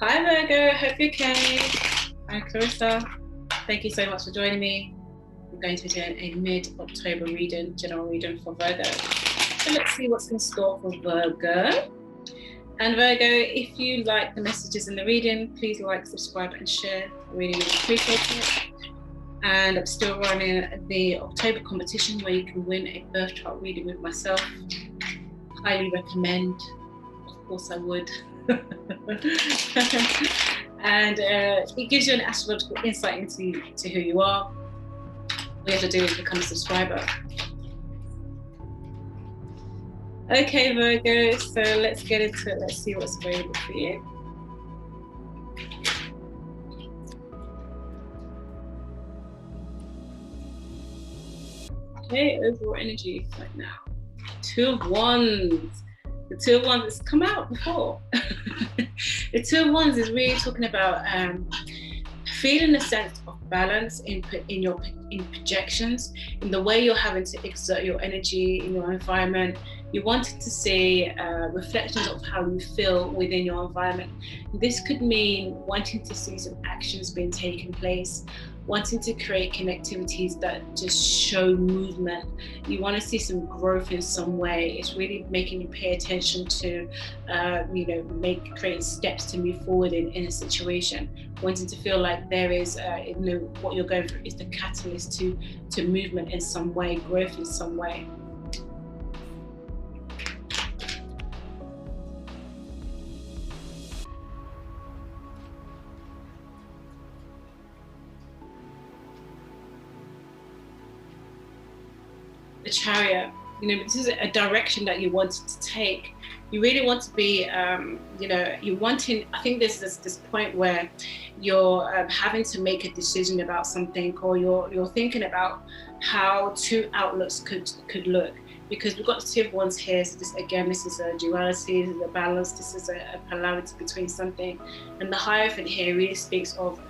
Hi Virgo, hope you're okay. I'm Clarissa. Thank you so much for joining me. I'm going to be doing a mid-October reading, general reading for Virgo. So let's see what's in store for Virgo. And Virgo, if you like the messages in the reading, please like, subscribe and share. I really appreciate it. And I'm still running the October competition where you can win a birth chart reading with myself. Highly recommend. Of course I would. And it gives you an astrological insight into who you are. All you have to do is become a subscriber. Okay, Virgo, so let's get into it. Let's see what's available for you. Okay, overall energy right now. Two of Wands. The Two of Wands has come out before. The Two of Wands is really talking about feeling a sense of balance in projections, in the way you're having to exert your energy in your environment. You wanted to see reflections of how you feel within your environment. This could mean wanting to see some actions being taken place, wanting to create connectivities that just show movement. You want to see some growth in some way. It's really making you pay attention to, creating steps to move forward in a situation. Wanting to feel like there is, what you're going through is the catalyst to movement in some way, growth in some way. The Chariot, this is a direction that you wanted to take. You really want to be, you're wanting, I think there's this point where you're having to make a decision about something, or you're thinking about how two outlooks could look. Because we've got the Two of Wands here, so this is a duality, this is a balance, this is a polarity between something. And the Hierophant here really speaks of,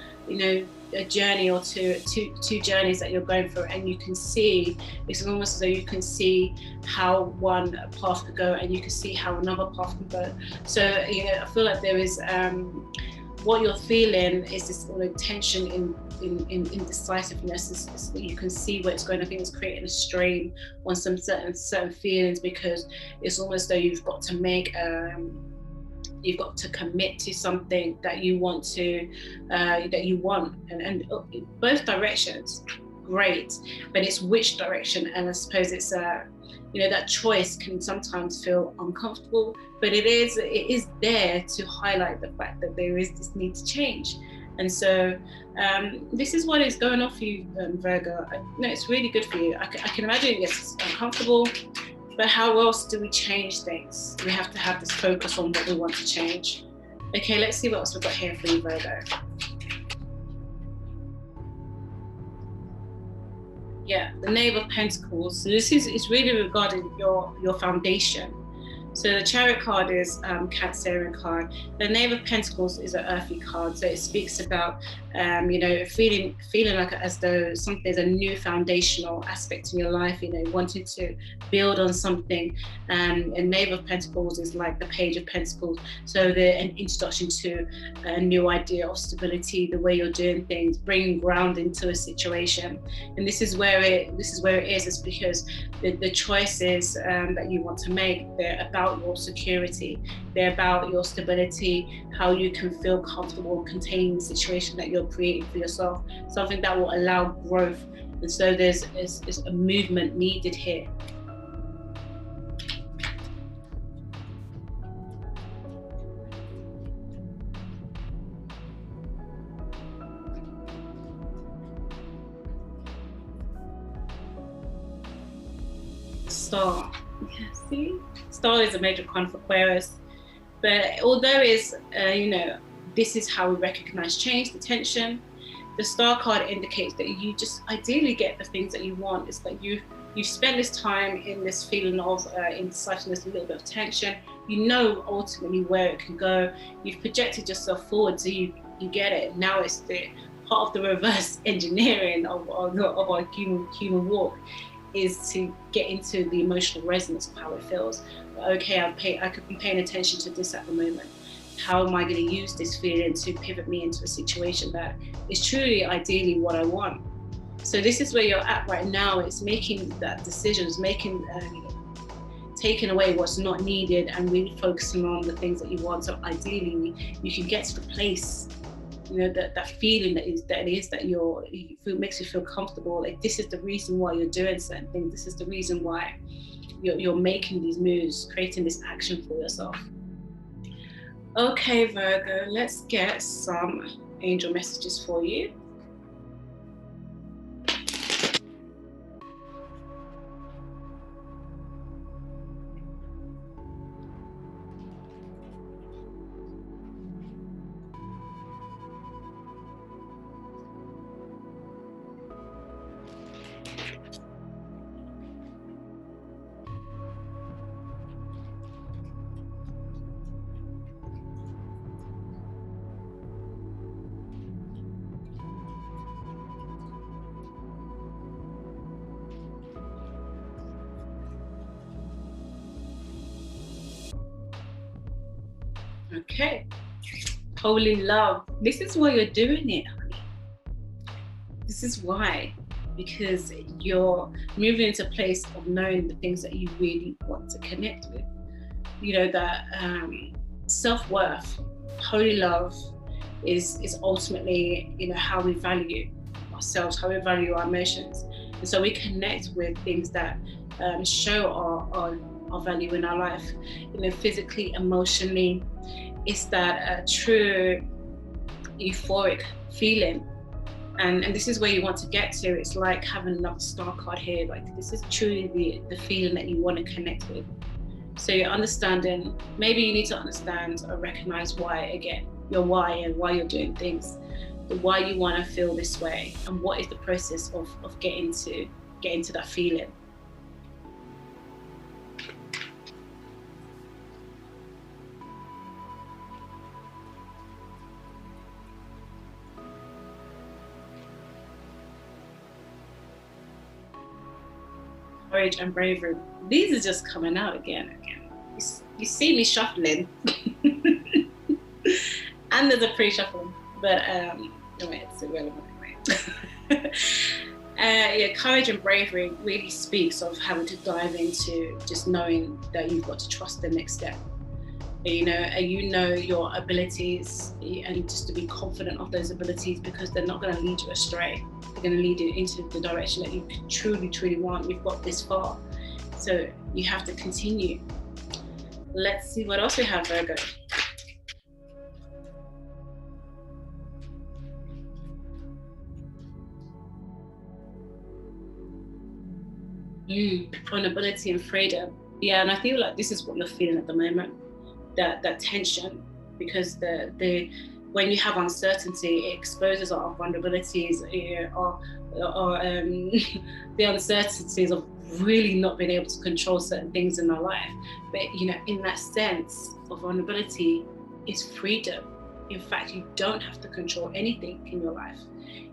a journey or two journeys that you're going through, and you can see, it's almost as though you can see how one path could go and you can see how another path can go. So, I feel like there is, what you're feeling is this tension in indecisiveness. You can see where it's going. I think it's creating a strain on some certain feelings, because it's almost though you've got to make you've got to commit to something that you want to and both directions great, but it's which direction. And I suppose it's that choice can sometimes feel uncomfortable, but it is there to highlight the fact that there is this need to change. And so this is what is going on for you, Virgo. It's really good for you. I can imagine it's uncomfortable, but how else do we change things? We have to have this focus on what we want to change. Okay, let's see what else we've got here for you, Virgo. Yeah, the Knave of Pentacles. So this is really regarding your foundation. So the Chariot card is Cancerian card. The Knave of Pentacles is an earthy card. So it speaks about, feeling like as though there's a new foundational aspect in your life, wanting to build on something. And Knave of Pentacles is like the Page of Pentacles. So an introduction to a new idea of stability, the way you're doing things, bringing ground into a situation. And this is where it is. It's because the choices that you want to make, they're about your security, they're about your stability, how you can feel comfortable containing the situation that you're creating for yourself, something that will allow growth. And so there's a movement needed here. Star. Yeah, see? Star is a major con for Aquarius. But although this is how we recognize change, the tension, the Star card indicates that you just ideally get the things that you want. It's like you've spent this time in this feeling of indecisiveness, a little bit of tension. You know ultimately where it can go. You've projected yourself forward, so you get it. Now it's the part of the reverse engineering of our human walk, is to get into the emotional resonance of how it feels. Okay, I could be paying attention to this at the moment. how am I going to use this feeling to pivot me into a situation that is truly, ideally what I want? So this is where you're at right now. It's making that decisions, taking away what's not needed and really focusing on the things that you want. So ideally, you can get to the place, that feeling that makes you feel comfortable. Like, this is the reason why you're doing certain things. This is the reason why you're making these moves, creating this action for yourself. Okay, Virgo, let's get some angel messages for you. Okay, holy love. This is why you're doing it, honey. This is why, because you're moving into a place of knowing the things that you really want to connect with. That self-worth, holy love is ultimately, how we value ourselves, how we value our emotions. And so we connect with things that show our value in our life, physically, emotionally. It's that true euphoric feeling. And this is where you want to get to. It's like having another star card here. Like, this is truly the feeling that you want to connect with. So you're understanding, maybe you need to understand or recognize why, again, your why and why you're doing things, the why you want to feel this way, and what is the process of getting to that feeling. Courage and bravery. These are just coming out again. You see me shuffling, and there's a pre-shuffle, but anyway, it's irrelevant anyway. Yeah, courage and bravery really speaks of having to dive into just knowing that you've got to trust the next step. Your abilities, and just to be confident of those abilities, because they're not going to lead you astray. They're going to lead you into the direction that you truly, truly want. You've got this far, so you have to continue. Let's see what else we have, Virgo. Vulnerability and freedom. Yeah, and I feel like this is what you're feeling at the moment. That tension, because when you have uncertainty, it exposes our vulnerabilities, or the uncertainties of really not being able to control certain things in our life. But in that sense of vulnerability is freedom. In fact, you don't have to control anything in your life.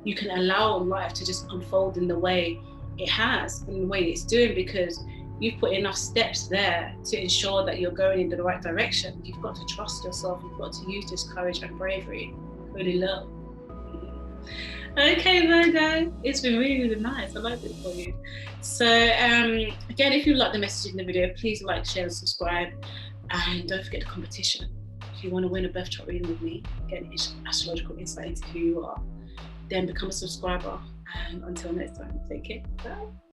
You can allow life to just unfold in the way it has, in the way it's doing, because you've put enough steps there to ensure that you're going in the right direction. You've got to trust yourself. You've got to use this courage and bravery. Really love. Okay, Virgo, it's been really, really nice. I like it for you. So again, if you like the message in the video, please like, share, and subscribe. And don't forget the competition. If you want to win a birth chart reading with me, get an astrological insight into who you are, then become a subscriber. And until next time, take care. Bye.